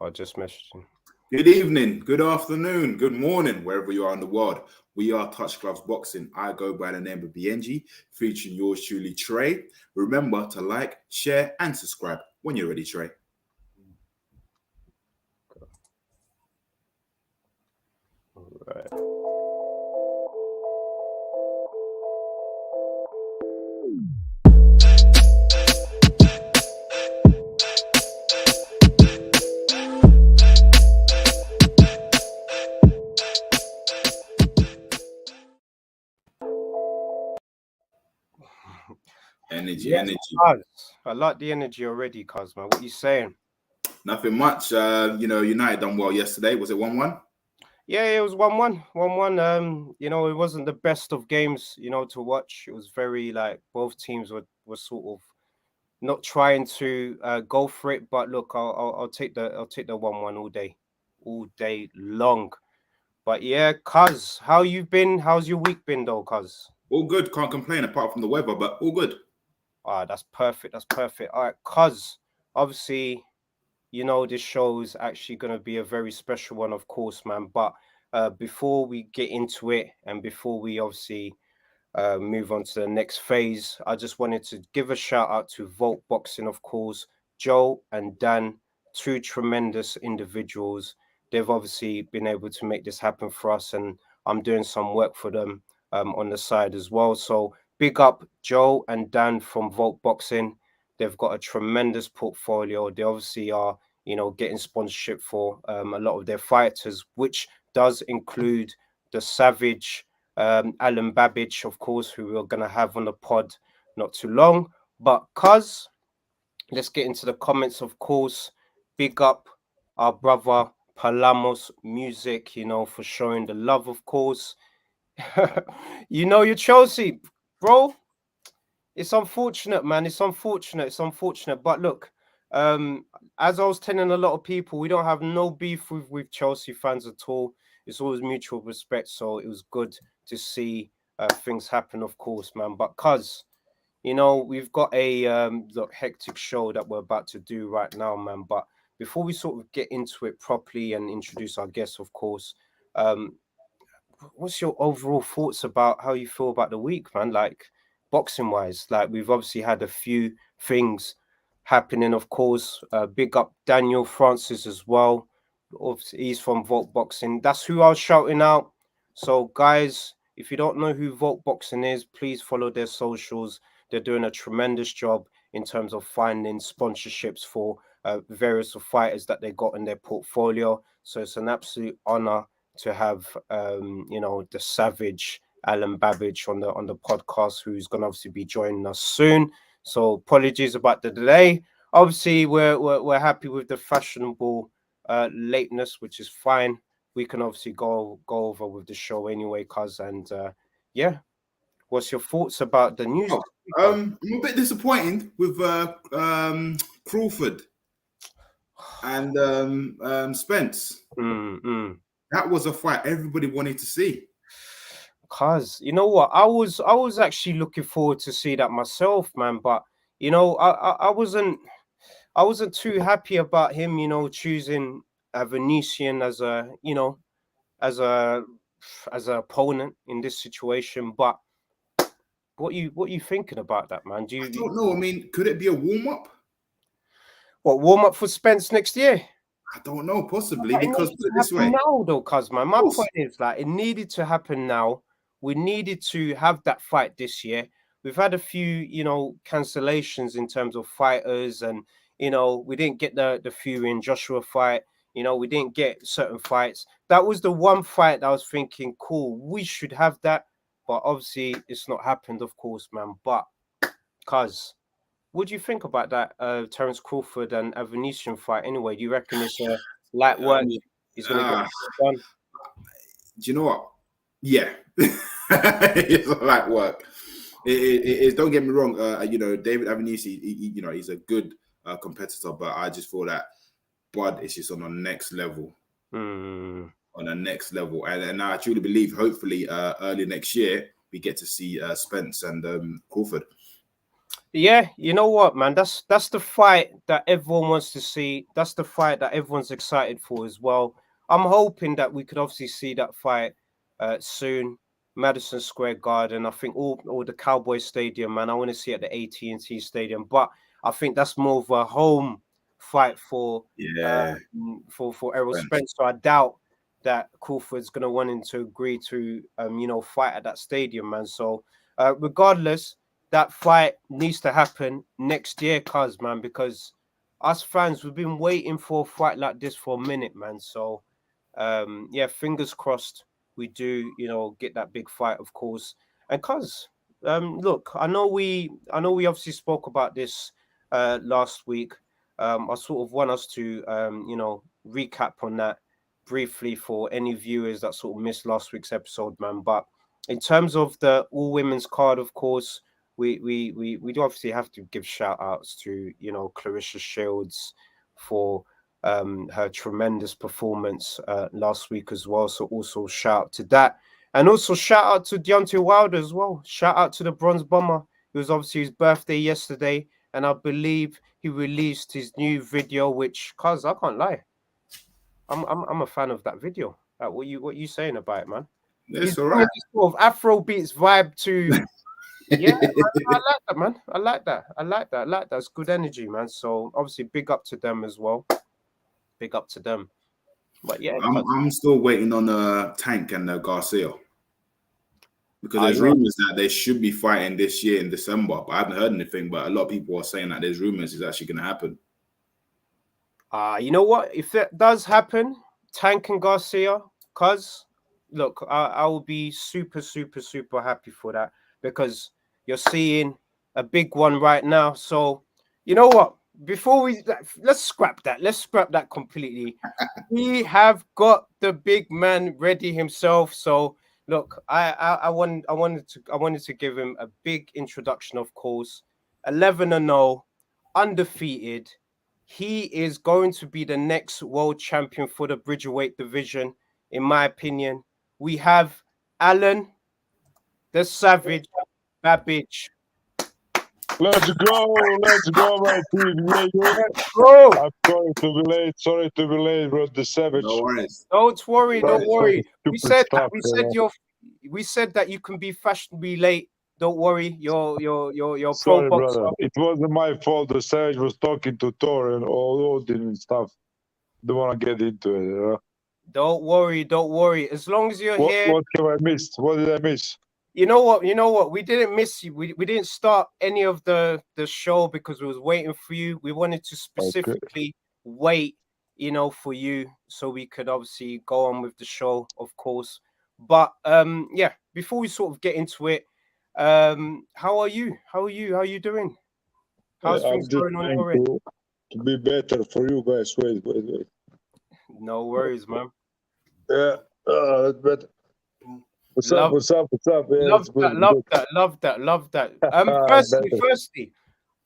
I just messaged him. Good evening, good afternoon, good morning, wherever you are in the world. We are Touch Gloves Boxing. I go by the name of Biyenge, featuring yours truly, Tre. Remember to like, share, and subscribe when you're ready, Tre. All right. Energy. Cuz, I like the energy already, cuz, man. What you saying? Nothing much. United done well yesterday. Was it 1-1? Yeah, it was 1-1. 1-1. It wasn't the best of games, to watch. It was very like both teams were sort of not trying to go for it. But look, I'll take the 1-1 all day long. But yeah, cuz, how you been? How's your week been though, cuz? All good. Can't complain apart from the weather, but all good. Ah, that's perfect. That's perfect. All right, cuz obviously, this show is actually going to be a very special one, of course, man. But before we get into it and before we obviously move on to the next phase, I just wanted to give a shout out to Volt Boxing, of course, Joe and Dan, two tremendous individuals. They've obviously been able to make this happen for us, and I'm doing some work for them on the side as well. So big up Joe and Dan from Volt Boxing. They've got a tremendous portfolio. They obviously are, getting sponsorship for a lot of their fighters, which does include the Savage, Alen Babić, of course, who we're going to have on the pod not too long. But cuz, let's get into the comments, of course. Big up our brother Palamos Music, for showing the love, of course. You're Chelsea, bro. It's unfortunate, man. It's unfortunate. But look, as I was telling a lot of people, we don't have no beef with Chelsea fans at all. It's always mutual respect. So it was good to see things happen, of course, man. But cuz, we've got a hectic show that we're about to do right now, man. But before we sort of get into it properly and introduce our guests, of course, what's your overall thoughts about how you feel about the week, man? Like boxing wise, like we've obviously had a few things happening, of course. Big up Daniel Francis as well. Obviously, he's from Vault Boxing. That's who I was shouting out. So, guys, if you don't know who Vault Boxing is, please follow their socials. They're doing a tremendous job in terms of finding sponsorships for various fighters that they got in their portfolio. So it's an absolute honor to have the Savage Alen Babić on the podcast, who's gonna obviously be joining us soon. So apologies about the delay. Obviously, we're happy with the fashionable lateness, which is fine. We can obviously go over with the show anyway, cuz, and yeah. What's your thoughts about the news? I'm a bit disappointed with Crawford and Spence. That was a fight everybody wanted to see. Cuz, you know what? I was actually looking forward to see that myself, man. But I wasn't too happy about him, choosing a Venetian as a as a as an opponent in this situation. But what you thinking about that, man? I don't know. I mean, could it be a warm up? What, warm up for Spence next year? I don't know, possibly, because put it this way. Now though, cuz, man, my point is that it needed to happen now. We needed to have that fight this year. We've had a few, cancellations in terms of fighters, and we didn't get the Fury and Joshua fight. We didn't get certain fights. That was the one fight that I was thinking, cool, we should have that. But obviously, it's not happened, of course, man. But, cuz, what do you think about that Terence Crawford and a Venetian fight anyway? Do you reckon it's a light work? He's going to get it done? Do you know what? Yeah. It's a light work. Don't get me wrong. David Avenisi, he's a good competitor, but I just feel that Bud is just on the next level. On the next level. And I truly believe, hopefully, early next year, we get to see Spence and Crawford. Yeah, you know what, man? That's the fight that everyone wants to see. That's the fight that everyone's excited for as well. I'm hoping that we could obviously see that fight soon. Madison Square Garden. I think all the Cowboy Stadium, man. I want to see it at the AT&T Stadium, but I think that's more of a home fight Yeah, for Errol French. Spence. So I doubt that Crawford's gonna want him to agree to fight at that stadium, man. So regardless, that fight needs to happen next year, cuz man, because us fans we've been waiting for a fight like this for a minute, man. So yeah, fingers crossed we do, get that big fight, of course. And cuz look, I know we obviously spoke about this last week. I sort of want us to recap on that briefly for any viewers that sort of missed last week's episode, man. But in terms of the all women's card, of course, we do obviously have to give shout outs to Clarissa Shields for her tremendous performance last week as well. So also shout out to that, and also shout out to Deontay Wilder as well. Shout out to the Bronze Bomber. It was obviously his birthday yesterday, and I believe he released his new video, which, cause I can't lie, I'm a fan of that video. What you saying about it, man? He's It's all bringing right. this sort of Afro beats vibe to. Yeah, I like that, man. I like that. I like that. I like that. It's good energy, man. So obviously, big up to them as well. Big up to them. But yeah, I'm still waiting on Tank and Garcia because there's yeah. rumors that they should be fighting this year in December, but I haven't heard anything. But a lot of people are saying that there's rumors it's actually going to happen. You know what? If that does happen, Tank and Garcia, cuz look, I will be super, super, super happy for that because you're seeing a big one right now. So you know what? Before let's scrap that. Let's scrap that completely. We have got the big man ready himself. So look, I wanted to give him a big introduction, of course. 11-0, undefeated. He is going to be the next world champion for the Bridgerweight division, in my opinion. We have Alen, the Savage, Babic. Let's go, my team. Yeah, yeah. Bro, I'm sorry to be late. Sorry to be late, bro. The Savage. No worries. don't worry, don't worry. We Stupid said that. stuff, We you said know. we said that you can be fashionably late. Don't worry, your pro Sorry, boxer. brother. It wasn't my fault. The Savage was talking to Thor and all Odin and stuff. Don't want to get into it, you know. Don't worry, don't worry. As long as you're here, What have I missed? What did I miss? you know what? You know what? We didn't miss you. We didn't start any of the show because we was waiting for you. We wanted to specifically wait, for you so we could obviously go on with the show, of course. But yeah, before we sort of get into it, how are you? How are you doing? How's I'm things just going on trying your end? to be better for you guys. Wait. No worries, man. Yeah, that's better. What's Love, up? Yeah, love it's good. that, It's love good. that, love that, love that. Better. Firstly,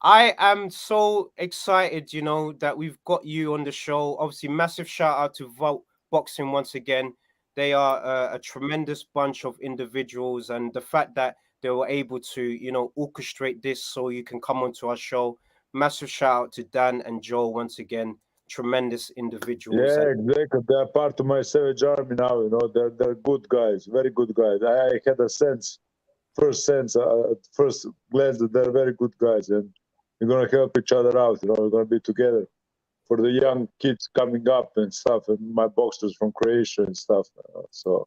I am so excited, that we've got you on the show. Obviously, massive shout out to Vault Boxing once again. They are a tremendous bunch of individuals, and the fact that they were able to, orchestrate this so you can come onto our show. Massive shout out to Dan and Joel once again. Tremendous individuals. Yeah, And exactly. They're part of my Savage Army now. You know, they're good guys, very good guys. I had a sense, at first glance that they're very good guys, and we're gonna help each other out. You know, we're gonna be together for the young kids coming up and stuff, and my boxers from Croatia and stuff. So,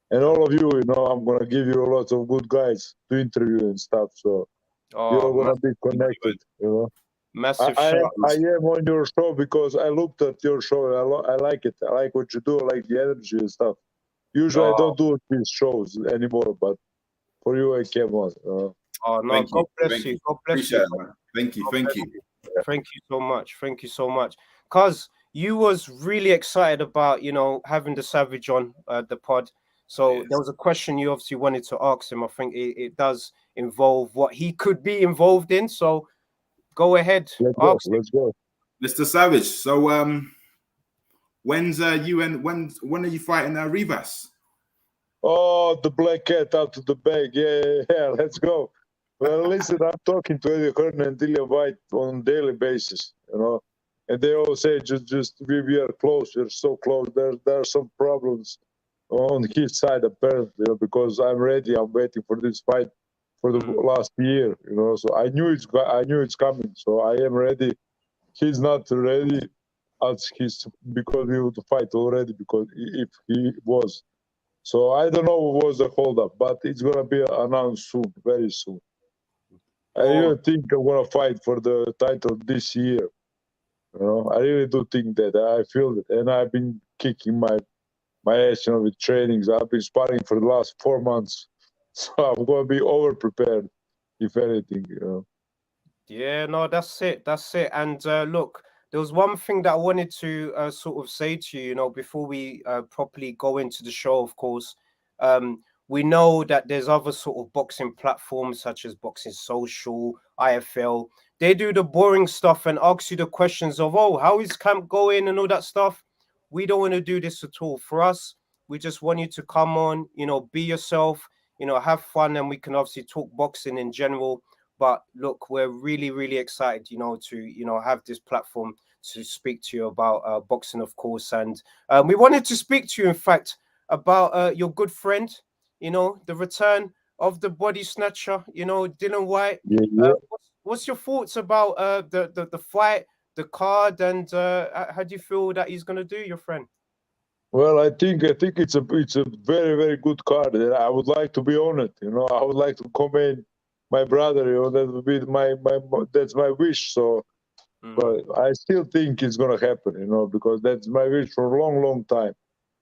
and all of you, I'm gonna give you a lot of good guys to interview and stuff. So you're gonna be connected. You know. massive I shout am, I am on your show because I looked at your show. I like it. I like what you do. I like the energy and stuff. Usually I out. don't do these shows anymore, but for you I came on. Oh no, Thank God you. bless Thank you. you. God bless Appreciate you. it, man. Thank you. God Thank bless you. you. Thank you so much. Thank you so much. Cause you was really excited about having the Savage on the pod. So Yes. there was a question you obviously wanted to ask him. I think it does involve what he could be involved in. So go ahead, ask him. Let's go. Mr. Savage. So when's you and when are you fighting Rivas? Oh, the black cat out of the bag. Yeah, let's go. Well, listen, I'm talking to Eddie Hearn and Dillian White on a daily basis, and they all say just we are close, we're so close. There are some problems on his side apparently, because I'm ready. I'm waiting for this fight for the last year, So I knew it's coming. So I am ready. He's not ready as he's because we would fight already. Because if he was, so I don't know what was the holdup, but it's gonna be announced soon, very soon. I really think I'm gonna fight for the title this year. I really do think that. I feel it, and I've been kicking my ass, with trainings. I've been sparring for the last 4 months, so I'm gonna be over prepared, if anything. Yeah, no, that's it. That's it. And look, there was one thing that I wanted to sort of say to you, before we properly go into the show, of course. We know that there's other sort of boxing platforms such as Boxing Social, IFL. They do the boring stuff and ask you the questions of, oh, how is camp going and all that stuff. We don't want to do this at all. For us, we just want you to come on, be yourself, have fun, and we can obviously talk boxing in general. But look, we're really, really excited, to, have this platform to speak to you about boxing, of course. And we wanted to speak to you, in fact, about your good friend, the return of the body snatcher, Dylan White. Yeah. What's your thoughts about the fight, the card, and how do you feel that he's going to do, your friend? Well, I think it's a very, very good card, and I would like to be on it. I would like to commend my brother. That would be that's my wish. So, but I still think it's gonna happen. Because that's my wish for a long, long time.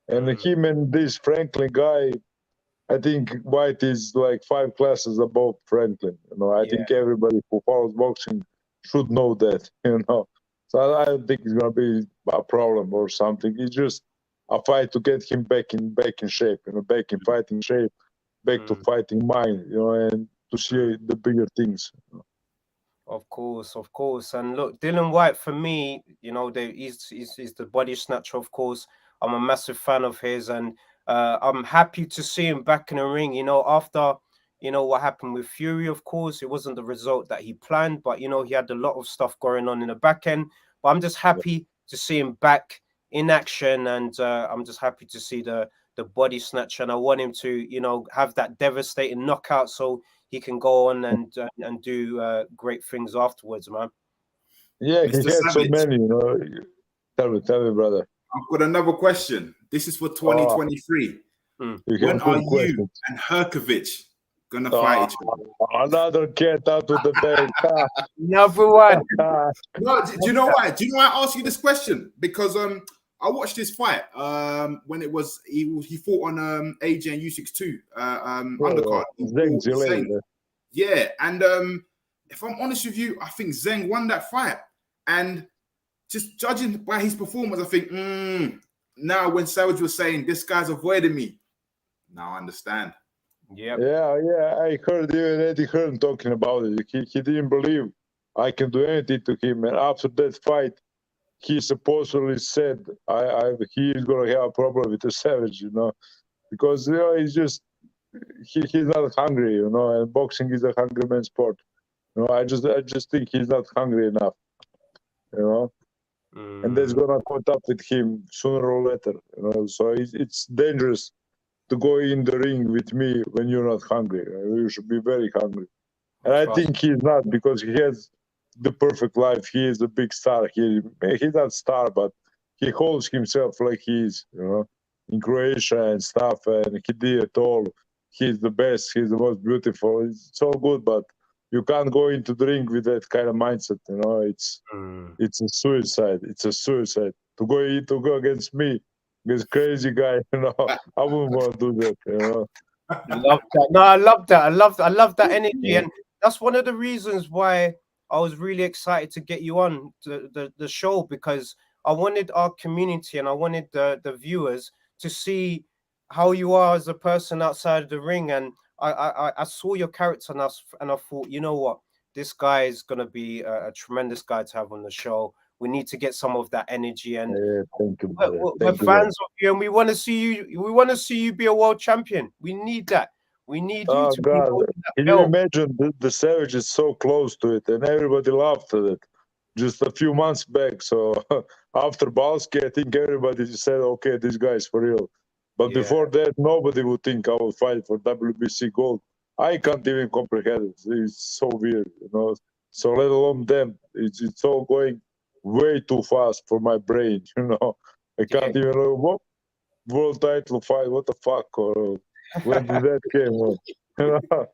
And him and this Franklin guy, I think White is like 5 classes above Franklin. I think everybody who follows boxing should know that. So I don't think it's gonna be a problem or something. It's just a fight to get him back in shape. Back in fighting shape, back to fighting mind. And to see the bigger things. Of course. And look, Dylan White, for me, he's the body snatcher, of course. I'm a massive fan of his, and I'm happy to see him back in the ring. After what happened with Fury, of course, it wasn't the result that he planned, but he had a lot of stuff going on in the back end. But I'm just happy to see him back in action, and I'm just happy to see the body snatcher, and I want him to have that devastating knockout so he can go on and do great things afterwards, man. Yeah, he had so many. Tell me, brother. I've got another question. This is for 2023. When are you and Herkovic gonna fight each other? Another cat out of the bag. Another one. No, do you know why? Do you know why I ask you this question? Because I watched this fight when it was he fought on AJ and U62 undercard. Yeah, and if I'm honest with you, I think Zeng won that fight. And just judging by his performance, I think now when Savage was saying this guy's avoiding me, now I understand. Yeah. I heard even Eddie Hearn talking about it. He didn't believe I can do anything to him, and after that fight, he supposedly said he is gonna have a problem with the Savage, because he's just he's not hungry, and boxing is a hungry man's sport. I just think he's not hungry enough, and that's gonna caught up with him sooner or later, So it's dangerous to go in the ring with me when you're not hungry. You should be very hungry, and I think he's not, because he has the perfect life. He is a big star. He's not star, but he holds himself like he is, in Croatia and stuff, and he did it all. He's the best. He's the most beautiful. It's so good, but you can't go into the ring with that kind of mindset. It's a suicide. It's a suicide to go against me, this crazy guy. I wouldn't want to do that. Love that. No, I love that. I love that energy, and that's one of the reasons why I was really excited to get you on the show, because I wanted our community and I wanted the viewers to see how you are as a person outside of the ring. And I saw your character and I thought, you know what, this guy is going to be a tremendous guy to have on the show. We need to get some of that energy, and thank you, we're fans of you, and we want to see you. We want to see you be a world champion. We need that. We need you Oh to be God, holding that can you belt. imagine the Savage is so close to it, and everybody laughed at it just a few months back. So after Balski, I think everybody said, "Okay, this guy's for real." But Yeah, before that, nobody would think I would fight for WBC gold. I can't even comprehend it. It's so weird, you know. So let alone them, it's all going way too fast for my brain, you know. I yeah. can't even know what world title fight. What the fuck? Or when did that came? You know,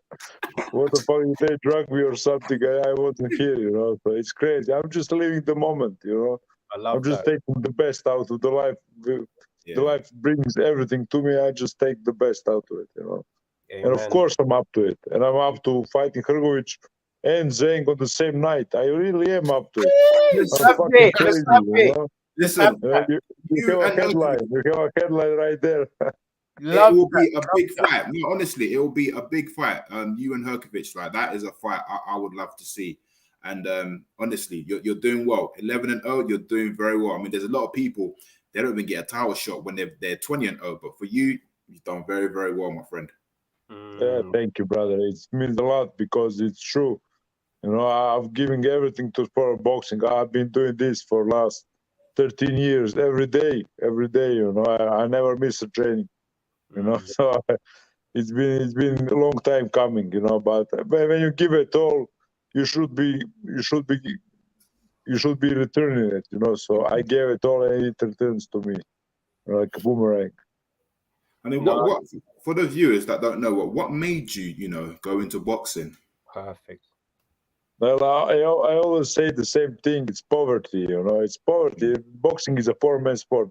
what the fuck? They drug me or something? I wasn't here, you know. So it's crazy. I'm just living the moment, you know. I I'm love just that. taking the best out of the life. The Yeah. life brings everything to me. I just take the best out of it, you know. And of Amen. course, I'm up to it. And I'm up to fighting Hrgovic and Zeng on the same night. I really am up to it. Let's I'm have Listen, fucking it. Let's crazy, have you it. know. Let's have listen. that. You You have a and headline. Nurkic, You have a headline right there. it Love will that. be a Love big that. fight. No, honestly, it will be a big fight. You and Herkovic, like that is a fight I would love to see. And honestly, you're doing well. 11-0, you're doing very well. I mean, there's a lot of people they don't even get a title shot when they're 20-0. But for you, you've done very, very well, my friend. Yeah, Mm, thank you, brother. It means a lot because it's true. You know, I've given everything to sport boxing. I've been doing this for last 13 years, every day. You know, I never miss a training. You know, mm. so it's been a long time coming. You know, but when you give it all, you should be you should be you should be returning it. You know, so I gave it all, and it returns to me like a boomerang. I mean, No, what for the viewers that don't know what made you, go into boxing? perfect. Well, I always say the same thing. It's poverty, you know. It's poverty. Boxing is a poor man's sport.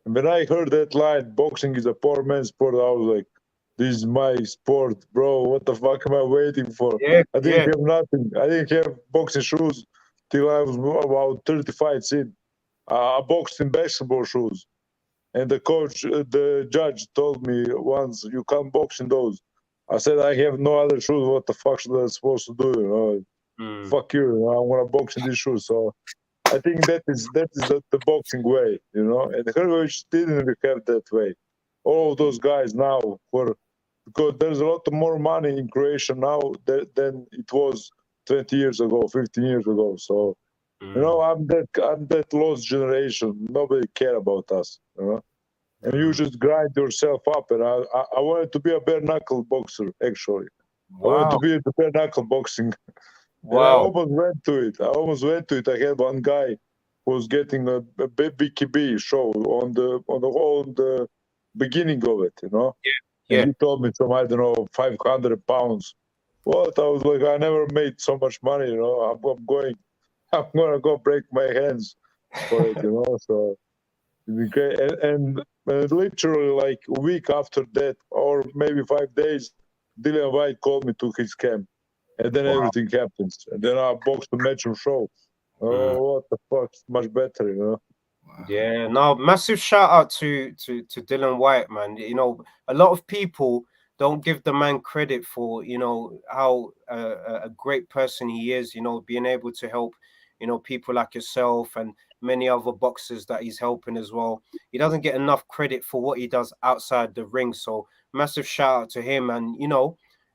And when I heard that line, boxing is a poor man's sport, I was like, this is my sport, bro. What the fuck am I waiting for? Yeah, I didn't yeah. have nothing. I didn't have boxing shoes till I was about 30 fights in. I boxed in basketball shoes. And the judge told me once, you can't box in those. I said, I have no other shoes. What the fuck should I supposed to do? You know? Mm, Fuck you, I'm gonna box in these shoes. So I think that is the boxing way, you know. And Hrgovic didn't have that way. All of those guys now were because there's a lot more money in Croatia now than it was 20 years ago, 15 years ago. So you know, mm, I'm that lost generation. Nobody care about us, you know. And you mm. just grind yourself up. And I wanted to be a bare knuckle boxer. Actually, I wanted to Wow. be the bare knuckle boxing. And I Wow. almost went to it. I had one guy who was getting a BKB show on the beginning of it, you know. And Yeah. he told me some, I don't know, 500 pounds. What? I was like, I never made so much money, you know. I'm gonna go break my hands for it, you know. So it'd be great. And literally like a week after that, or maybe 5 days, Dillian White called me to his camp. And then Wow. everything happens. And then I box the match and show. Mm. Oh, what the fuck? It's much better, you know? Wow. Yeah, no, massive shout out to Dylan White, man. You know, a lot of people don't give the man credit for, how a great person he is, being able to help, people like yourself and many other boxers that he's helping as well. He doesn't get enough credit for what he does outside the ring. So massive shout out to him. And,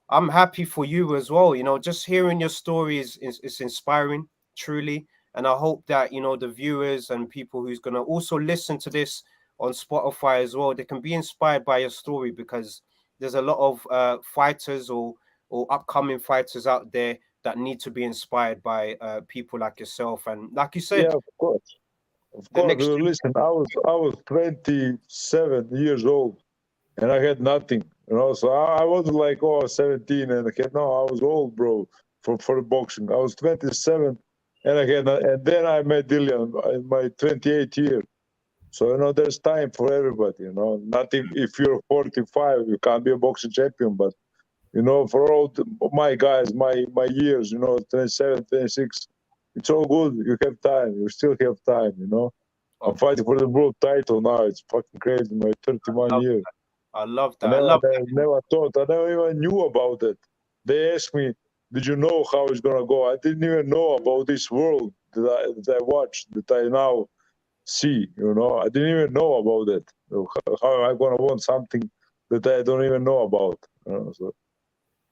I'm happy for you as well. Just hearing your story is inspiring, truly. And I hope that, the viewers and people who's going to also listen to this on Spotify as well, they can be inspired by your story, because there's a lot of fighters or upcoming fighters out there that need to be inspired by people like yourself. And like you Yeah, said, of course. Of the course. next Listen, I was 27 years old and I had nothing, you know. So I wasn't like, oh, 17 and I had, no, I was old, bro, for boxing. I was 27 and and then I met Dillian in my 28th year. So, you know, there's time for everybody, you know. Not if you're 45, you can't be a boxing champion, but for all my guys, my years, 27, 26, it's all good. You have time. You still have time, you know. I'm of fighting course, for the world title now. It's fucking crazy. My I 31 love years. I love I that. I never, love I never thought. I never even knew about it. They asked me, "Did you know how it's gonna go?" I didn't even know about this world that I watched, that I now see. I didn't even know about it. How am I gonna want something that I don't even know about? So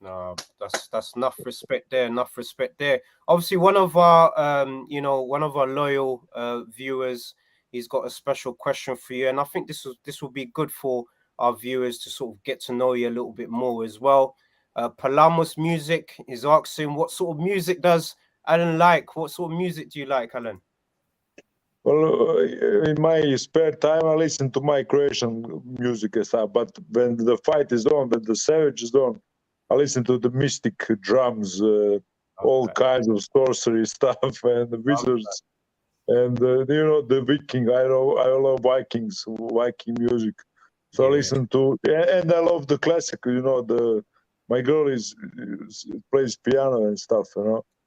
No, that's enough respect there. Enough respect there. Obviously, one of our one of our loyal viewers, he's got a special question for you, and I think this will be good for our viewers to sort of get to know you a little bit more as well. Palamos Music is asking, what sort of music does Alan like? What sort of music do you like, Alan? Well, in my spare time, I listen to my Croatian music and stuff. But when the fight is on, when the savage is on, I listen to the mystic drums, all kinds of sorcery stuff, and the wizards, and the Viking. I love Viking music. So I listen to, and I love the classic. My girl plays piano and stuff.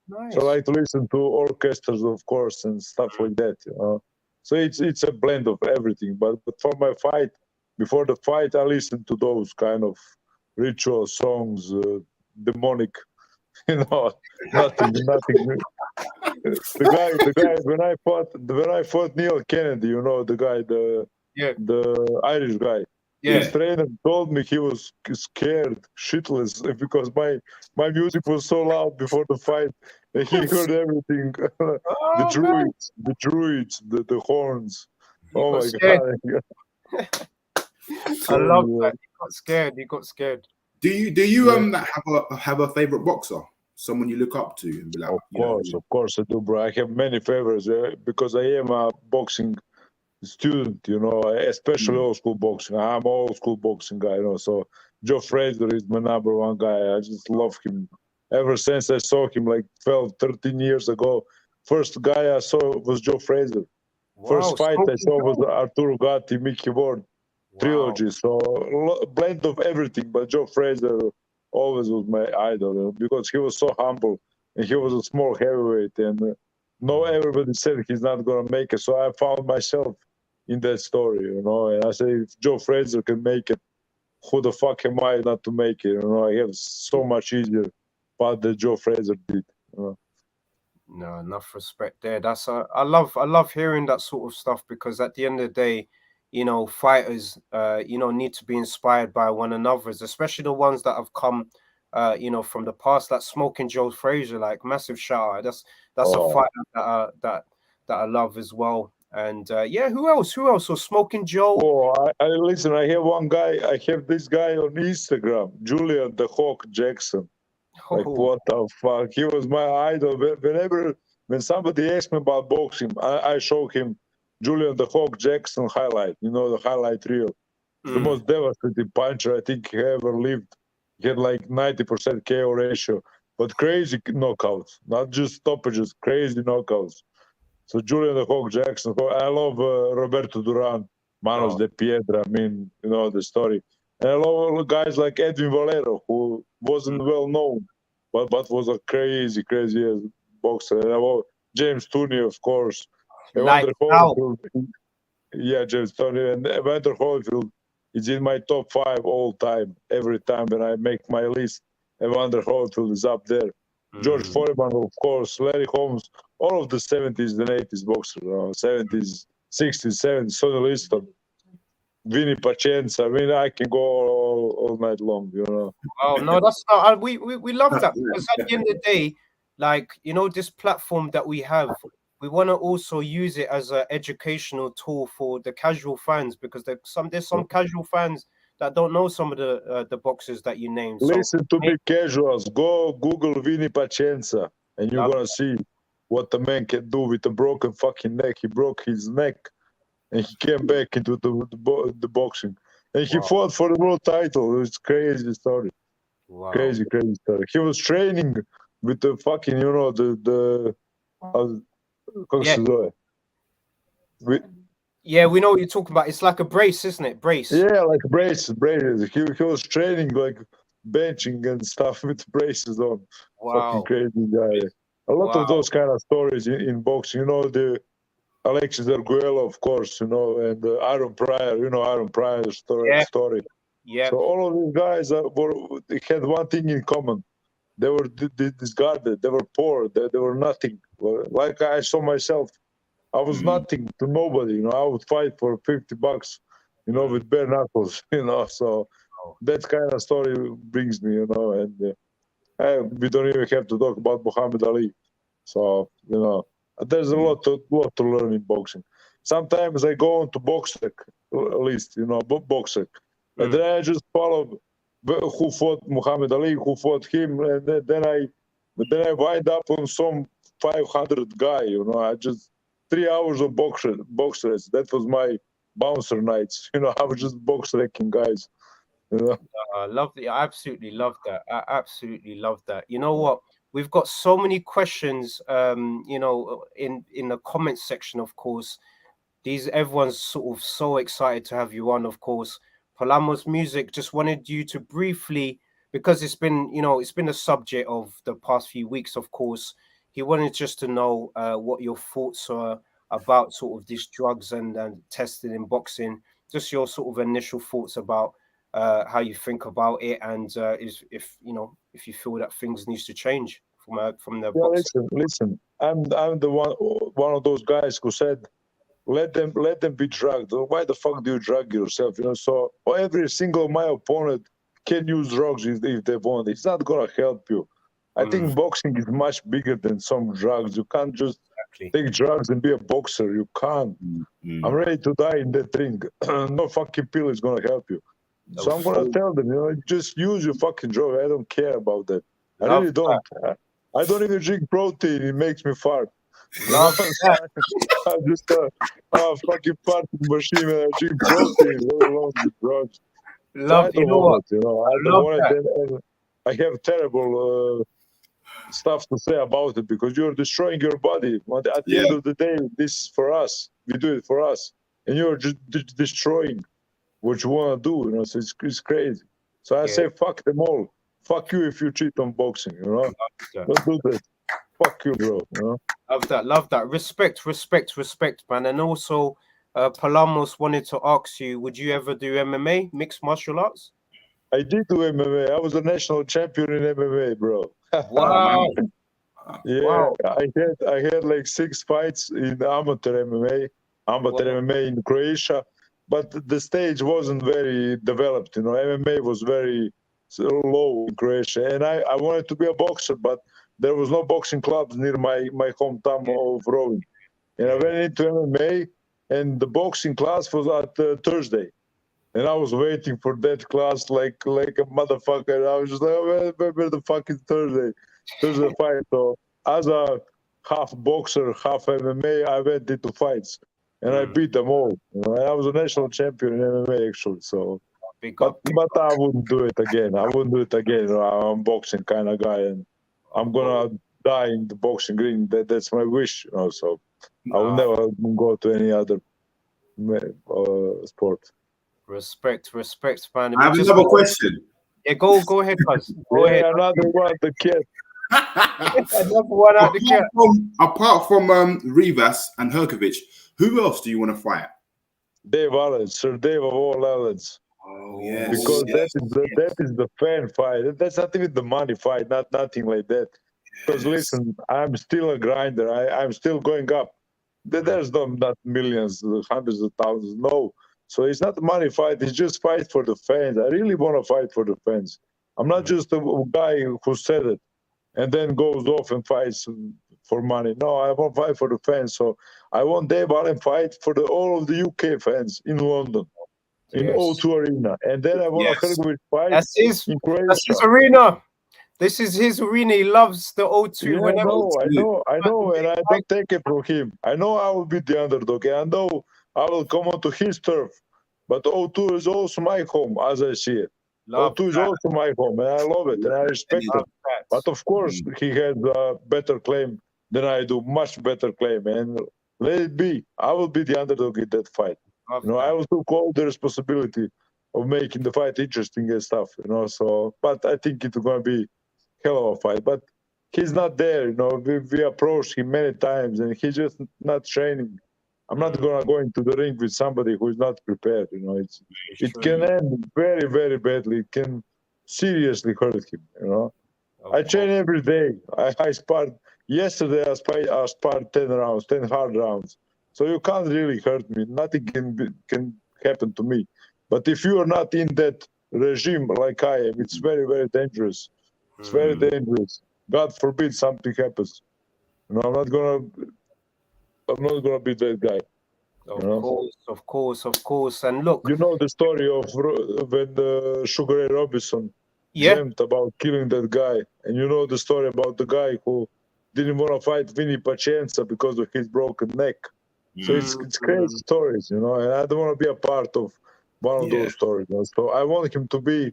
Nice. So I like to listen to orchestras, of course, and stuff like that. So it's a blend of everything. But for my fight, before the fight, I listen to those kind of ritual songs, demonic. Nothing. The guy when I fought Neil Kennedy, the Irish guy. Yeah. His trainer told me he was scared shitless because my music was so loud before the fight. And he heard everything. the druids, the horns. Oh my god! I love that. He got scared. Do you have a favorite boxer? Someone you look up to and be like, of course I do, bro. I have many favorites because I am a boxing student, especially old school boxing. I'm an old school boxing guy, So Joe Frazier is my number one guy. I just love him. Ever since I saw him like 12, 13 years ago, first guy I saw was Joe Frazier. First fight I saw was Arturo Gatti, Mickey Ward trilogy. So blend of everything, but Joe Frazier always was my idol because he was so humble and he was a small heavyweight and everybody said he's not gonna make it. So I found myself in that story, and I say if Joe Frazier can make it, who the fuck am I not to make it? I have so much easier path that Joe Frazier did. No, enough respect there. I love hearing that sort of stuff because at the end of the day, fighters, need to be inspired by one another, especially the ones that have come, from the past. Like Smoking Joe Frazier, like massive shout out. That's a fighter that I love as well. And who else? So Smoking Joe. Oh, I listen. I have one guy. I have this guy on Instagram, Julian the Hawk Jackson. Like what the fuck? He was my idol. When somebody asked me about boxing, I show him Julian the Hawk Jackson highlight. The highlight reel. The most devastating puncher I think he ever lived. He had like 90% KO ratio, but crazy knockouts, not just stoppages, crazy knockouts. So Julian the Hawk Jackson. I love Roberto Duran, Manos de Piedra. I mean, the story. And I love guys like Edwin Valero, who wasn't well known, but was a crazy boxer. And I love James Tooney, of course. Evander Holyfield. Yeah, James Tooney. And Evander Holyfield is in my top 5 all time. Every time when I make my list, Evander Holyfield is up there. George Foreman, of course, Larry Holmes, all of the 70s and 80s boxers, 70s, 60s, 70s, Sonny Liston, Vinny Pacienza. I mean, I can go all night long, Oh, no, that's not, we love that because at the end of the day, like, this platform that we have, we want to also use it as an educational tool for the casual fans because there's some casual fans that don't know some of the boxers that you named. Listen to me, casuals. Go Google Vinny Pacienza, and you're gonna see what the man can do with a broken fucking neck. He broke his neck, and he came back into the boxing, and he fought for the world title. It's crazy story. Wow. Crazy story. He was training with the fucking, Yeah, we know what you're talking about. It's like a brace, isn't it? Brace. Yeah, like braces. He was training like benching and stuff with braces on. Wow. Fucking crazy guy. A lot of those kind of stories in boxing. The Alexis Arguello, of course, and Aaron Pryor. Aaron Pryor's story. Yeah. So all of these guys they had one thing in common. They were discarded. They were poor. They were nothing. Like I saw myself. I was nothing to nobody, I would fight for $50, with bare knuckles, So that kind of story brings me, you know, and we don't even have to talk about Muhammad Ali. So, you know, there's a lot to learn in boxing. Sometimes I go on to Boxrec list, you know, Boxrec, and then I just follow who fought Muhammad Ali, who fought him, and then I wind up on some 500 guy, you know. I just 3 hours of boxers. That was my bouncer nights, you know. I was just box wrecking guys, you know. Lovely. I absolutely love that. I absolutely love that. You know what? We've got so many questions, you know, in the comment section, of course. Everyone's sort of so excited to have you on, of course. Palamos Music just wanted you to briefly, because it's been, you know, it's been a subject of the past few weeks, of course. He wanted just to know what your thoughts are about sort of these drugs and testing in boxing. Just your sort of initial thoughts about how you think about it, and if you know, if you feel that things needs to change from the boxing. Listen. I'm the one of those guys who said, let them be drugged. Why the fuck do you drug yourself? You know, so every single my opponent can use drugs if they want. It's not gonna help you. I think boxing is much bigger than some drugs. You can't just take drugs and be a boxer. You can't. I'm ready to die in that ring. No fucking pill is gonna help you. So I'm gonna tell them, you know, just use your fucking drug. I don't care about that. I really don't. I don't even drink protein. It makes me fart. I'm just a fucking party machine and I drink protein, let alone the drugs. Love, so I don't want it, you know. I don't want it, and I have terrible stuff to say about it because you're destroying your body. At the end of the day, this is for us. We do it for us, and you're just destroying what you want to do. You know, so it's crazy. So I say, fuck them all. Fuck you if you cheat on boxing. You know, don't do that. Fuck you, bro. You know? Love that. Respect, man. And also, Palamos wanted to ask you, would you ever do MMA, mixed martial arts? I did do MMA. I was a national champion in MMA, bro. Wow. Wow. I had like 6 fights in amateur MMA, MMA in Croatia, but the stage wasn't very developed. You know, MMA was very low in Croatia, and I wanted to be a boxer, but there was no boxing clubs near my hometown of Rovinj. And I went into MMA, and the boxing class was at Thursday. And I was waiting for that class like a motherfucker. I was just like, where the fuck is Thursday fight? So as a half boxer, half MMA, I went into fights. And I beat them all. You know? And I was a national champion in MMA, actually. So, but I wouldn't do it again. You know, I'm a boxing kind of guy, and I'm gonna die in the boxing ring. That's my wish. You know, so I will never go to any other sport. Respect, man. I have another question. Yeah, go ahead, Buzz. Go ahead. Another one, the cat. Another one out the cat. Apart from Rivas and Herkovic, who else do you want to fight? Dave Alen, Sir Dave of all Alens. Oh yeah, because that is the fan fight. That's not even the money fight. Nothing like that. Because listen, I'm still a grinder. I'm still going up. There's not millions, hundreds of thousands. No. So it's not a money fight. It's just fight for the fans. I really want to fight for the fans. I'm not just a guy who said it and then goes off and fights for money. No, I want to fight for the fans. So I want Dave Allen fight for all of the UK fans in London, in O2 Arena. And then I want to Herkovic fight in Croatia. That's his arena. This is his arena. He loves the O2. Yeah, I know, and I don't take it from him. I know I will be the underdog, and I know I will come onto his turf. But O2 is also my home, as I see it. O2 is also my home, and I love it, and I respect it. But of course, he has a better claim than I do, much better claim. And let it be. I will be the underdog in that fight. You know, I will take all the responsibility of making the fight interesting and stuff. You know, so but I think it's going to be hell of a fight. But he's not there. You know, we approached him many times, and he's just not training. I'm not gonna go into the ring with somebody who is not prepared. You know, it can end very, very badly. It can seriously hurt him. You know, I train every day. I sparred yesterday. I sparred 10 rounds, 10 hard rounds. So you can't really hurt me. Nothing can happen to me. But if you are not in that regime like I am, it's very, very dangerous. It's very dangerous. God forbid something happens. You know, I'm not gonna be that guy. Of course. And look, you know the story of when Sugar Ray Robinson dreamt about killing that guy, and you know the story about the guy who didn't want to fight Vinny Pacienza because of his broken neck. So it's crazy stories, you know, and I don't want to be a part of one of those stories. You know? So I want him to be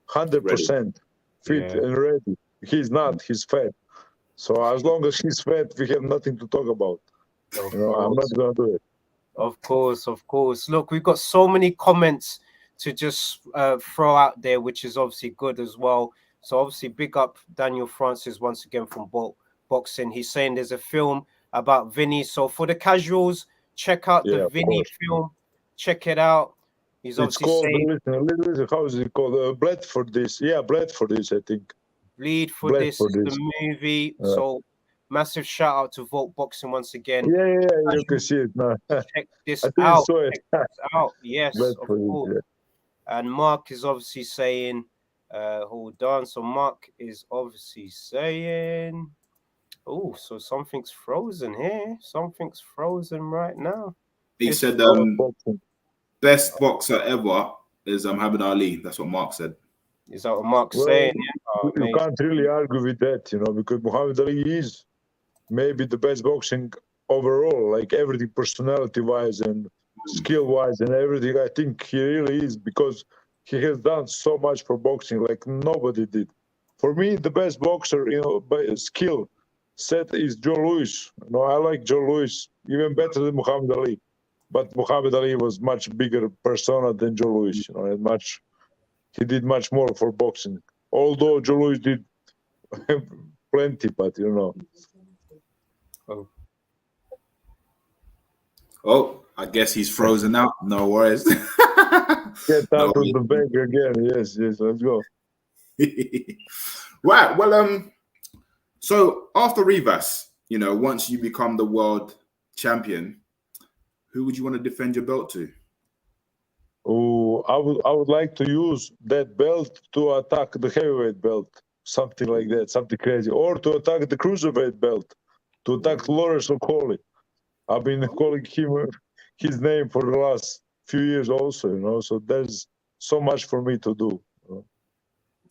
100% fit and ready. He's not. He's fat. So as long as he's fat, we have nothing to talk about. You know, I'm not gonna do it. Of course. Look, we've got so many comments to just throw out there, which is obviously good as well. So obviously, big up Daniel Francis once again from boxing. He's saying there's a film about Vinny. So for the casuals, check out the Vinny film. Check it out. He's obviously saying, listen, how is it called? Bled for this. Yeah, Bled for this, I think. Bleed for this is the movie. So massive shout out to Vote Boxing once again. Yeah, you can see it now. Check this out. Check this out. Yes, of course. And Mark is obviously saying, hold on. So Mark is obviously saying, oh, so something's frozen here. Something's frozen right now. He said, best boxer ever is Muhammad Ali. That's what Mark said. Is that what Mark's saying? You can't really argue with that, you know, because Muhammad Ali is maybe the best boxing overall, like everything, personality-wise and skill-wise and everything. I think he really is, because he has done so much for boxing like nobody did. For me, the best boxer, you know, by skill set is Joe Louis. You know, I like Joe Louis even better than Muhammad Ali. But Muhammad Ali was much bigger persona than Joe Louis, you know, and he did much more for boxing. Although Joe Louis did plenty, but you know. Oh, I guess he's frozen out. No worries. Get out of the bank again. Yes, let's go. Right. Well, so after Rivas, you know, once you become the world champion, who would you want to defend your belt to? Oh, I would like to use that belt to attack the heavyweight belt, something like that, something crazy, or to attack the cruiserweight belt, to attack Lawrence O'Coley. I've been calling him his name for the last few years also, you know, so there's so much for me to do. You know?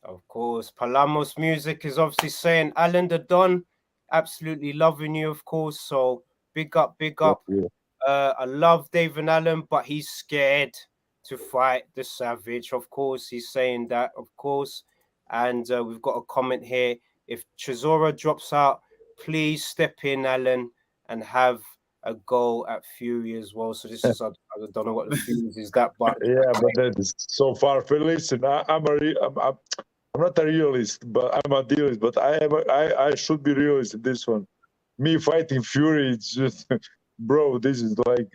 Of course. Palamos Music is obviously saying, Alen the Don, absolutely loving you, of course, so big up. Yeah. I love David Allen, but he's scared to fight the Savage. Of course, he's saying that, of course. And we've got a comment here. If Chisora drops out, please step in, Alan, and have a go at Fury as well. So this is, I don't know what the Fury is that, but yeah, but that is so far. Listen, I'm not a realist, but I'm a dealist. But I should be realist in this one. Me fighting Fury, it's just, bro, this is like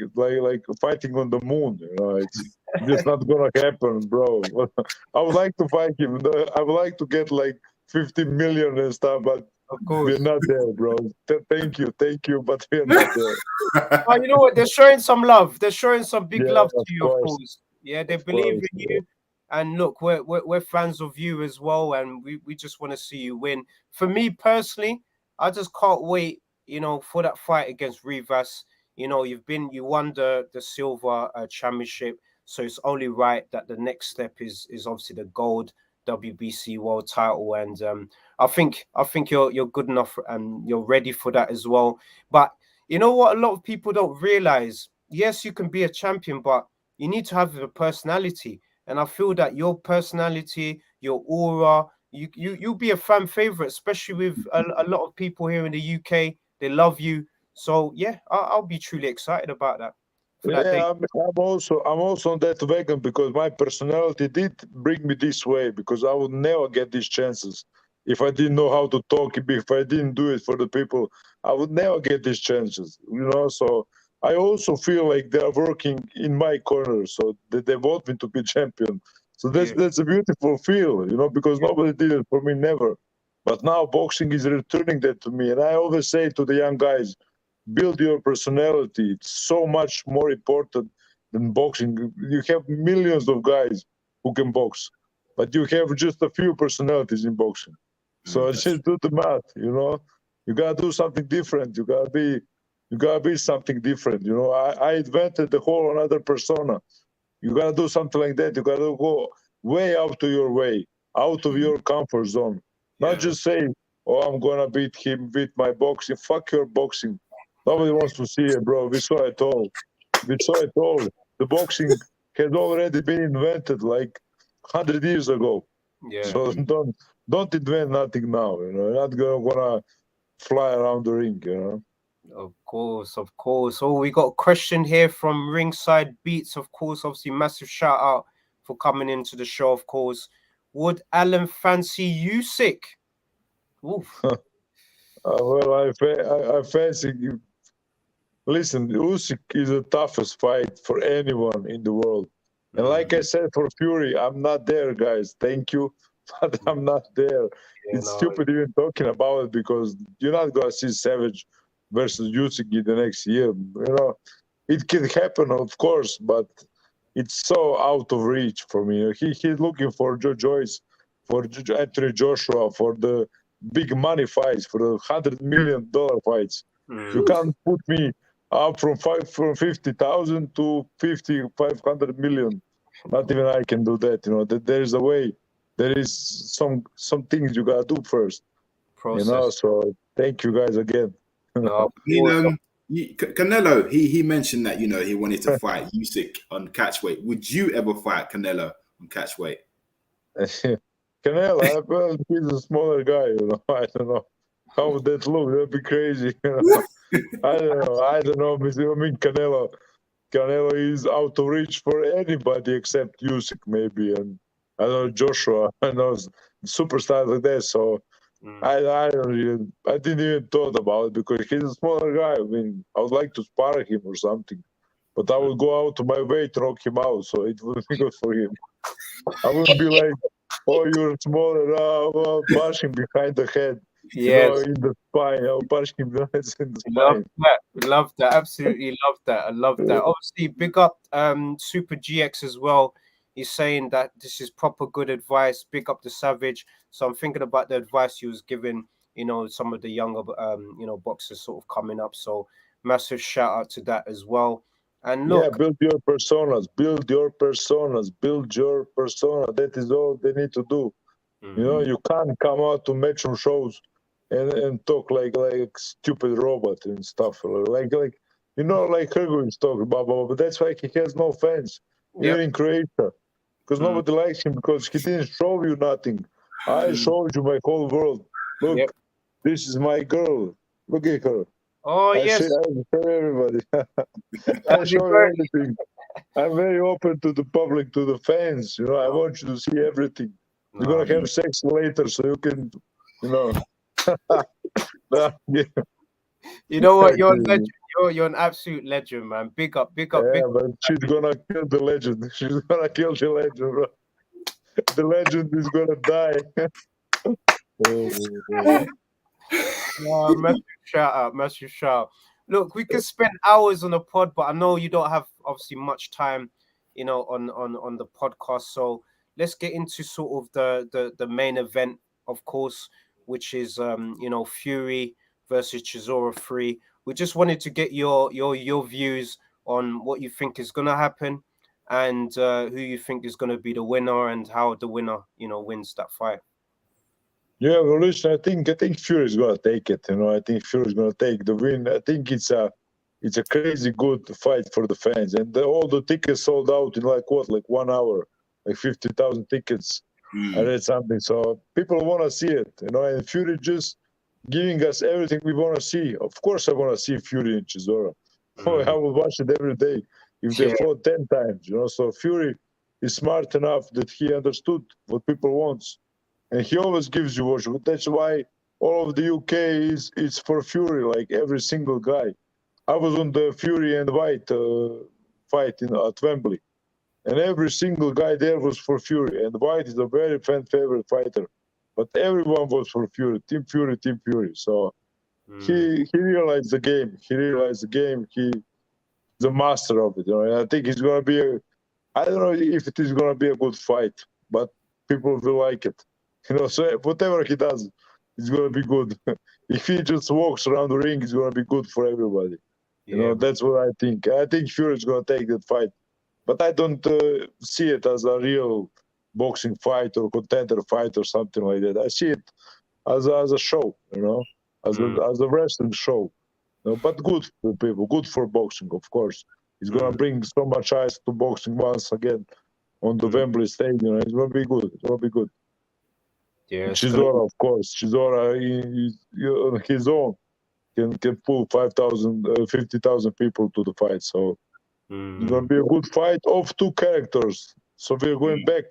fighting on the moon. You know, it's just not gonna happen, bro. I would like to fight him. I would like to get like 50 million and stuff, but of course we're not there, bro. Thank you, but we're not there. Well, you know what? They're showing some love. They're showing some big love to you, of course. Yeah, they believe in you. And look, we're fans of you as well, and we just want to see you win. For me personally, I just can't wait, you know, for that fight against Rivas. You know, you won the silver championship, so it's only right that the next step is obviously the gold WBC world title, and I think you're good enough and you're ready for that as well. But you know what, a lot of people don't realize, yes, you can be a champion, but you need to have a personality, and I feel that your personality, your aura, you'll be a fan favorite, especially with a lot of people here in the UK. They love you. So yeah, I'll be truly excited about that. Yeah, I'm also on that wagon, because my personality did bring me this way, because I would never get these chances if I didn't know how to talk. If I didn't do it for the people, I would never get these chances, you know. So I also feel like they are working in my corner, so that they want me to be champion. So that's a beautiful feel, you know, because nobody did it for me, never. But now boxing is returning that to me, and I always say to the young guys, build your personality. It's so much more important than boxing. You have millions of guys who can box. but you have just a few personalities in boxing. So just do the math, you know. You gotta do something different. You gotta be something different. You know, I invented the whole another persona. You gotta do something like that. You gotta go way out to your way, out of your comfort zone. Not just say, "Oh, I'm gonna beat him with my boxing." Fuck your boxing. Nobody wants to see it, bro. We saw it all. We saw it all. The boxing has already been invented like 100 years ago. Yeah. So don't invent nothing now. You know, you're not gonna fly around the ring. You know. Of course, of course. Oh, we got a question here from Ringside Beats. Of course, obviously, massive shout out for coming into the show. Of course, would Alen fancy Usyk? Oof. Well, I fancy you. Listen, Usyk is the toughest fight for anyone in the world. And like I said for Fury, I'm not there, guys. Thank you, but I'm not there. Yeah, It's no, stupid even talking about it because you're not gonna see Savage versus Usyk in the next year. You know, it can happen, of course, but it's so out of reach for me. He's looking for Joe Joyce, for Anthony Joshua, for the big money fights, for the $100 million fights. You can't put me up from 50,000 to 500 million. Not even I can do that. You know, that there's a way. There is some things you gotta do first. process. You know, so thank you guys again. No, Canelo, he mentioned that, you know, he wanted to fight Usyk on catchweight. Would you ever fight Canelo on catchweight? Canelo, well, he's a smaller guy, you know. I don't know. How would that look? That'd be crazy. You know? I don't know. I mean, Canelo is out of reach for anybody except Usyk, maybe, and I don't know Joshua. I know superstars like that. So I didn't even thought about it because he's a smaller guy. I mean, I would like to spar him or something, but I would go out of my way to knock him out. So it would be good for him. I wouldn't be like, "Oh, you're smaller. I'll punch him behind the head." yes. You know, in the spine. I'll punch him in the Love spine. that. Love that. Absolutely love that. I love that. Obviously, big up Super GX as well. He's saying that this is proper good advice. Big up the Savage. So I'm thinking about the advice he was giving, you know, some of the younger you know, boxers sort of coming up. So massive shout out to that as well. And Yeah, look, build your personas. Build your personas. Build your persona. That is all they need to do. You know, you can't come out to matchroom shows and talk like stupid robot and stuff. Like you know, like Hrgovic talk blah blah blah. But that's why he has no fans, even in Croatia, because nobody likes him because he didn't show you nothing. I showed you my whole world. Look, this is my girl. Look at her. oh I yes, show everybody. I that'd be show you great. everything. I'm very open to the public, to the fans. You know, I want you to see everything. You're gonna have sex later, so you can, you know. Yeah. You know what? You're a legend. You're an absolute legend, man. Big up, big up, big Yeah, up. but she's gonna kill the legend. She's gonna kill the legend, bro. The legend is gonna die. Massive shout out, massive shout out. Look, we could spend hours on a pod, but I know you don't have obviously much time, you know, on the podcast. So let's get into sort of the main event, of course, which is you know, Fury versus Chisora 3. We just wanted to get your views on what you think is gonna happen and who you think is gonna be the winner and how the winner, you know, wins that fight. Yeah, well, listen, I think Fury is gonna take it. You know, I think Fury is gonna take the win. I think it's a crazy good fight for the fans, and all the tickets sold out in like 1 hour, like 50,000 tickets. I read something, so people want to see it. You know, and Fury just giving us everything we want to see. Of course, I want to see Fury and Chisora. I will watch it every day if they fought 10 times. You know, so Fury is smart enough that he understood what people want. And he always gives you what. That's why all of the UK is for Fury, like every single guy. I was on the Fury and White fight at Wembley, and every single guy there was for Fury. And White is a very fan favorite fighter, but everyone was for Fury, Team Fury, Team Fury. So he realized the game. He realized the game. He's a master of it. You know? And I think it's gonna be I don't know if it is gonna be a good fight, but people will like it. So whatever he does, it's gonna be good. If he just walks around the ring, it's gonna be good for everybody. That's what I think. I think Fury is gonna take that fight, but I don't see it as a real boxing fight or contender fight or something like that. I see it as a show, as a wrestling show. But good for people, good for boxing, of course. It's gonna bring so much eyes to boxing once again on the Wembley Stadium. It's gonna be good. It's gonna be good. Yeah, Chisora, of course. Chisora, on his own, can pull 5,000, 50,000 people to the fight. So it's going to be a good fight of two characters. So we're going back.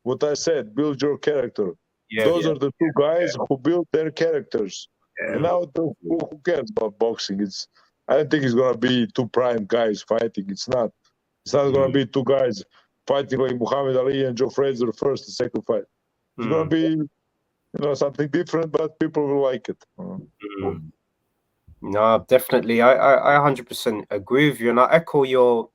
What I said, build your character. Those are the two guys who built their characters. And now who cares about boxing? I don't think it's going to be two prime guys fighting. It's not. It's not going to be two guys fighting like Muhammad Ali and Joe Frazier first and second fight. It's going to be something different, but people will like it. No, definitely. I 100% agree with you, and I echo your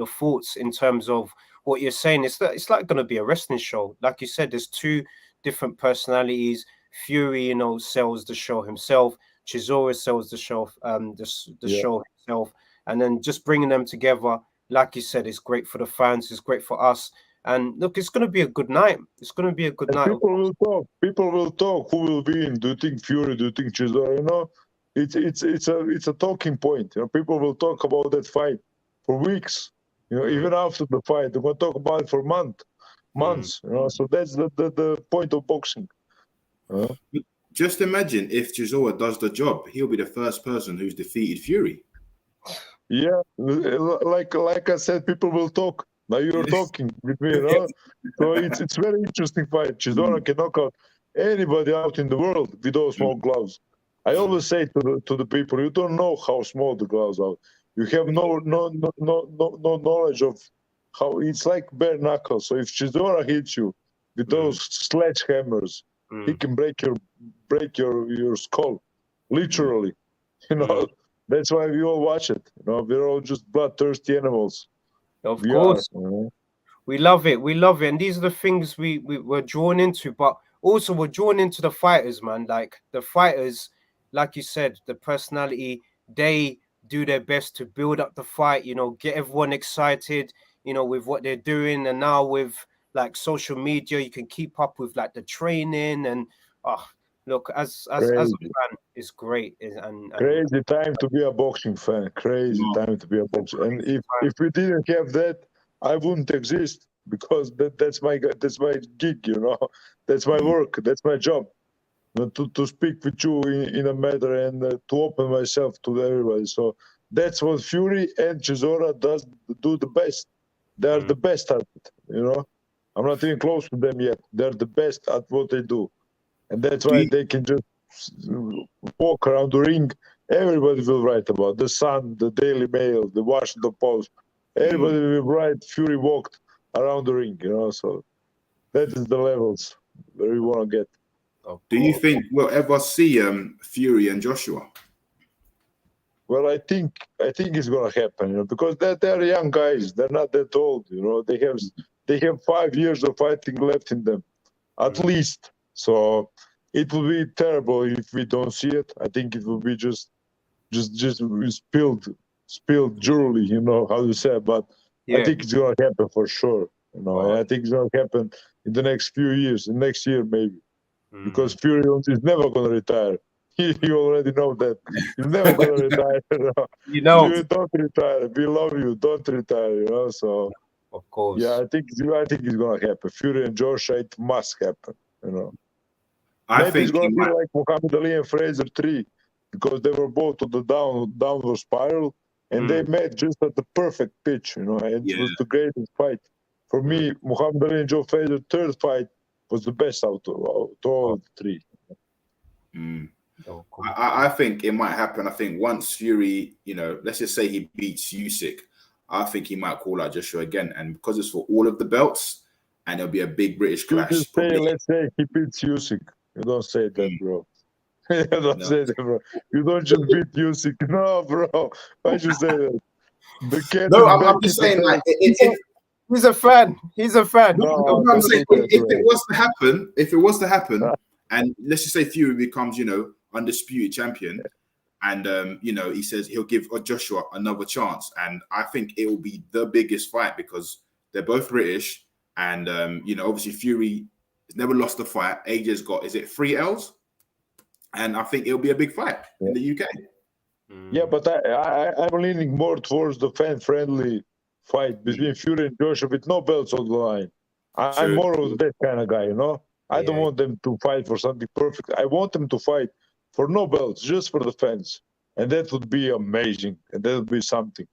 thoughts in terms of what you're saying. It's like going to be a wrestling show, like you said. There's two different personalities. Fury, sells the show himself. Chisora sells the show, show himself, and then just bringing them together, like you said, it's great for the fans. It's great for us. And look, it's going to be a good night. It's going to be a good night. People will talk. People will talk. Who will win? Do you think Fury? Do you think Chisora? It's a talking point. People will talk about that fight for weeks. Even after the fight, they're going to talk about it for months. So that's the point of boxing. Just imagine if Chisora does the job, he'll be the first person who's defeated Fury. Yeah, like I said, people will talk. Now you're talking with me, So it's very interesting fight. Chisora can knock out anybody out in the world with those small gloves. I always say to the people, you don't know how small the gloves are. You have no knowledge of how it's like bare knuckles. So if Chisora hits you with those sledgehammers, he can break your skull, literally. That's why we all watch it. We're all just bloodthirsty animals. Of course, we love it. We love it, and these are the things we're drawn into. But also, we're drawn into the fighters, man. Like the fighters, like you said, the personality. They do their best to build up the fight. Get everyone excited. With what they're doing, and now with like social media, you can keep up with like the training and look, as a fan, it's great. And crazy time to be a boxing fan. Crazy time to be a boxer. And if we didn't have that, I wouldn't exist, because that's my gig. That's my work. That's my job. To speak with you in a matter and to open myself to everybody. So that's what Fury and Chisora do the best. They are the best at it. I'm not even close to them yet. They're the best at what they do. And that's why they can just walk around the ring. Everybody will write about the Sun, the Daily Mail, the Washington Post. Everybody will write Fury walked around the ring, So that is the levels where we want to get. Do you think we'll ever see Fury and Joshua? Well, I think it's gonna happen, because they're young guys. They're not that old, They have 5 years of fighting left in them, at least. So it will be terrible if we don't see it. I think it will be just spilled jewelry, how you say. But I think it's gonna happen for sure. I think it's gonna happen in the next few years, in next year maybe, because Fury is never gonna retire. You already know that. He's never gonna retire. You don't retire. We love you. Don't retire. So of course, I think it's gonna happen. Fury and Joshua, it must happen. I think it's gonna be like Muhammad Ali and Frazier 3, because they were both on the downward spiral, and they met just at the perfect pitch. And it was the greatest fight for me. Muhammad Ali and Joe Frazier third fight was the best out of all the three. I think it might happen. I think once Fury, let's just say he beats Usyk, I think he might call out Joshua again. And because it's for all of the belts, and it'll be a big British clash. Let's say he beats Usyk. You don't say that, bro. You don't say that, bro. You don't just beat Usyk. No, bro. Why should you say that? No, I'm just saying, like, He's a fan. He's a fan. No, I'm don't saying, do that, if bro. it was to happen, and let's just say Fury becomes, undisputed champion, and he says he'll give Joshua another chance, and I think it will be the biggest fight because they're both British, and obviously Fury has never lost a fight. AJ's got, is it 3 L's? And I think it'll be a big fight in the UK. Yeah, but I'm leaning more towards the fan-friendly fight between Fury and Joshua with no belts on the line. I'm more of that kind of guy, I don't want them to fight for something perfect. I want them to fight for no belts, just for the fans. And that would be amazing. And that would be something.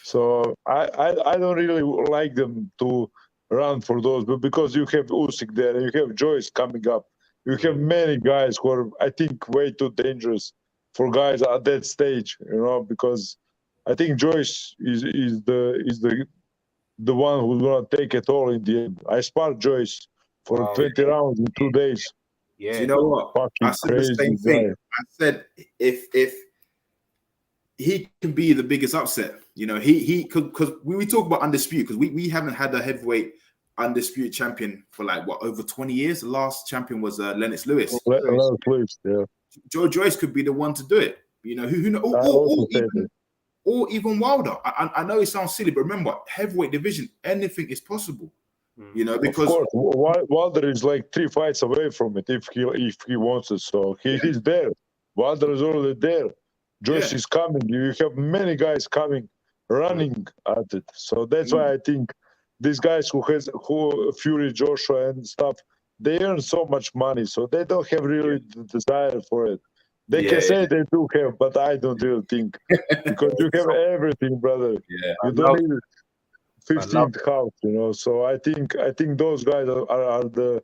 So I don't really like them to run for those, but because you have Usyk there and you have Joyce coming up, you have many guys who are, I think, way too dangerous for guys at that stage, because I think Joyce is the one who's gonna take it all in the end. I sparred Joyce for 20 rounds in 2 days. Yeah. Do you know what? Fucking I said the same crazy thing. guy. I said if he can be the biggest upset, he could, because we talk about undisputed, because we haven't had a heavyweight undisputed champion for over 20 years. The last champion was Lennox Lewis. Lewis, yeah. Joe Joyce could be the one to do it. Or even Wilder. I know it sounds silly, but remember, heavyweight division, anything is possible. Because of course, Wilder is like 3 fights away from it if he wants it. So he's there. Wilder is already there. Joyce is coming. You have many guys coming, running at it. So that's why I think these guys who Fury, Joshua, and stuff, they earn so much money, so they don't have really the desire for it. They can say they do have, but I don't really think, because you have everything, brother. Yeah, you don't need 15th house, So I think those guys are the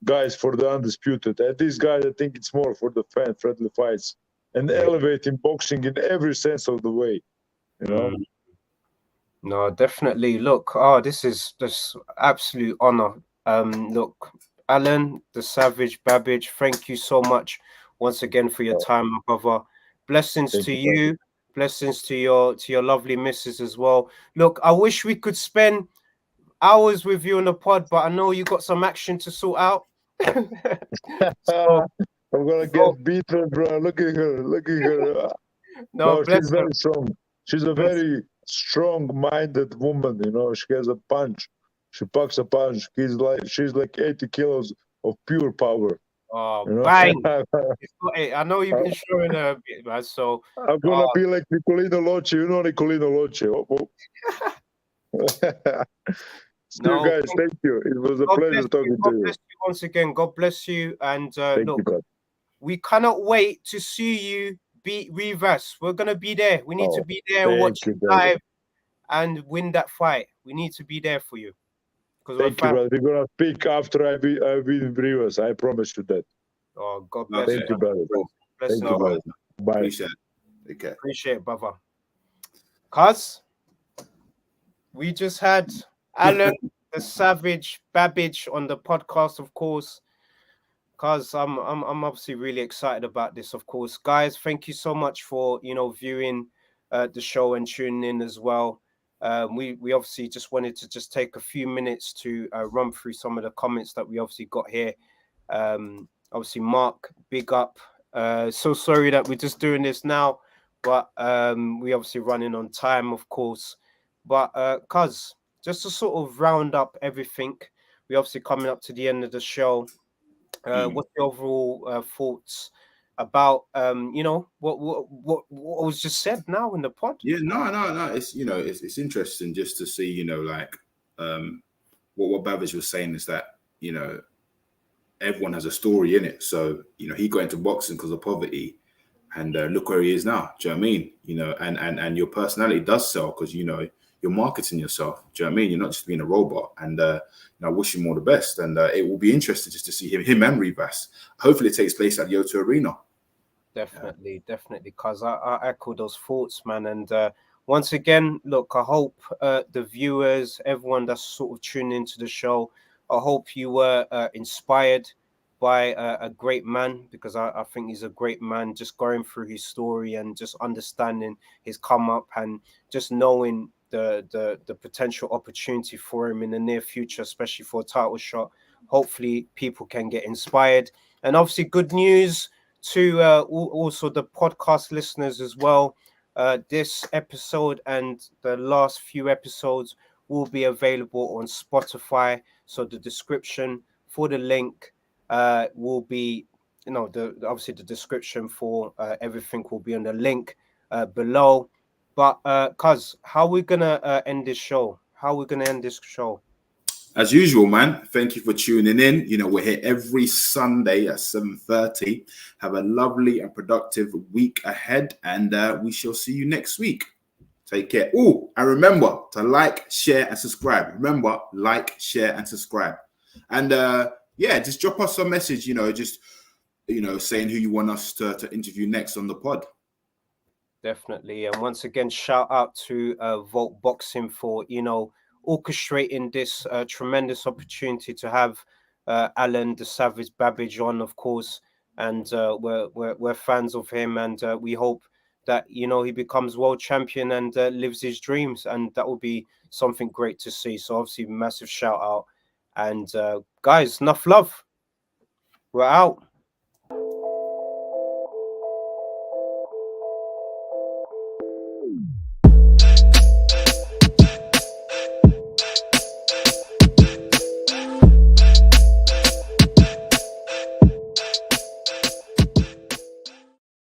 guys for the undisputed. And these guys, I think it's more for the fan-friendly fights and elevating boxing in every sense of the way. No, definitely. Look, this is just absolute honor. Look, Alen, the Savage, Babic, thank you so much once again for your time, my brother. Blessings to you. Blessings to your lovely missus as well. Look, I wish we could spend hours with you on the pod, but I know you got some action to sort out. So, I'm gonna get beaten, bro. Look at her. No, she's very strong. She's a very strong-minded woman. She has a punch. She packs a punch. She's like 80 kilos of pure power. Oh, bang! I know you've been showing her a bit, man. So I'm gonna be like Nicolino Locci. You know Nicolino Locci. No, guys, thank you. It was a pleasure talking to you. God bless you once again. God bless you. And look, you, we cannot wait to see you beat Rivas. We're gonna be there. We need to be there and watch you live and win that fight. We need to be there for you. Thank you, brother. We're gonna speak after I win Rivas. I promise you that. Oh, God bless you, brother. Thank you, brother. Bye. Appreciate it. Okay. Appreciate it, brother. Cuz we just had Alen, the Savage, Babic on the podcast, of course. Cuz I'm obviously really excited about this, of course. Guys, thank you so much for viewing the show and tuning in as well. We obviously just wanted to just take a few minutes to run through some of the comments that we obviously got here. Obviously, Mark, big up. So sorry that we're just doing this now, but we obviously running on time, of course. But cuz just to sort of round up everything, we obviously coming up to the end of the show. What's the overall thoughts about what was just said now in the pod? Yeah, no. It's it's interesting just to see what Babić was saying is that everyone has a story in it. So he got into boxing because of poverty, and look where he is now. Do you know what I mean? And your personality does sell because you're marketing yourself. Do you know what I mean? You're not just being a robot. And I wish him all the best. And it will be interesting just to see him and Rivas. Hopefully, it takes place at the O2 Arena. Definitely, because I echo those thoughts, man. And once again, look, I hope the viewers, everyone that's sort of tuned into the show, I hope you were inspired by a great man, because I think he's a great man, just going through his story and just understanding his come up and just knowing the potential opportunity for him in the near future, especially for a title shot. Hopefully, people can get inspired, and obviously, good news to also the podcast listeners as well. This episode and the last few episodes will be available on Spotify. So the description for the link will be, obviously the description for everything will be on the link below. But cuz, how are we gonna end this show? How are we gonna end this show? As usual, man, thank you for tuning in. You know, we're here every Sunday at 7:30. Have a lovely and productive week ahead, and we shall see you next week. Take care. Oh, and remember to like, share, and subscribe. Remember, like, share, and subscribe. And yeah, just drop us a message, saying who you want us to interview next on the pod. Definitely. And once again, shout out to Volt Boxing for, orchestrating this tremendous opportunity to have Alen the Savage Babić on, of course. And we're fans of him, and we hope that he becomes world champion and lives his dreams, and that will be something great to see. So obviously, massive shout out, and guys, enough love. We're out.